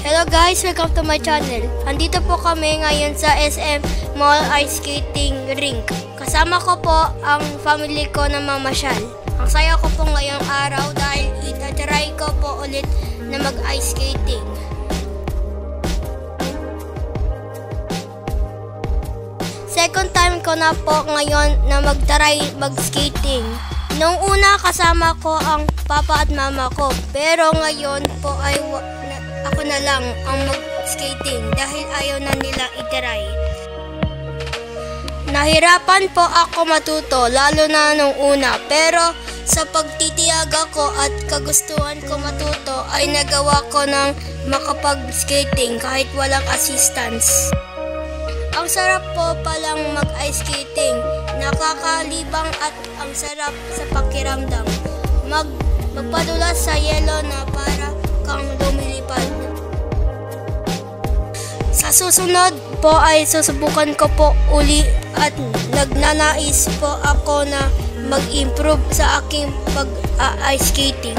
Hello guys, welcome to my channel. Andito po kami ngayon sa SM Mall Ice Skating Rink. Kasama ko po ang family ko na mamasyal. Ang saya ko po ngayong araw dahil itatry ko po ulit na mag-ice skating. Second time ko na po ngayon na mag-try mag-skating. Nung una kasama ko ang papa at mama ko, pero ngayon po ay ako na lang ang mag-skating dahil ayaw na nila i-try. Nahirapan po ako matuto lalo na nung una, pero sa pagtitiyaga ko at kagustuhan ko matuto ay nagawa ko ng makapag-skating kahit walang assistance. Ang sarap po palang mag-ice skating, nakakalibang at ang sarap sa pakiramdam. Magpadulas sa yelo na para kang lumilipad. Sa susunod po ay susubukan ko po uli at nagnanais po ako na mag-improve sa aking pag-ice skating.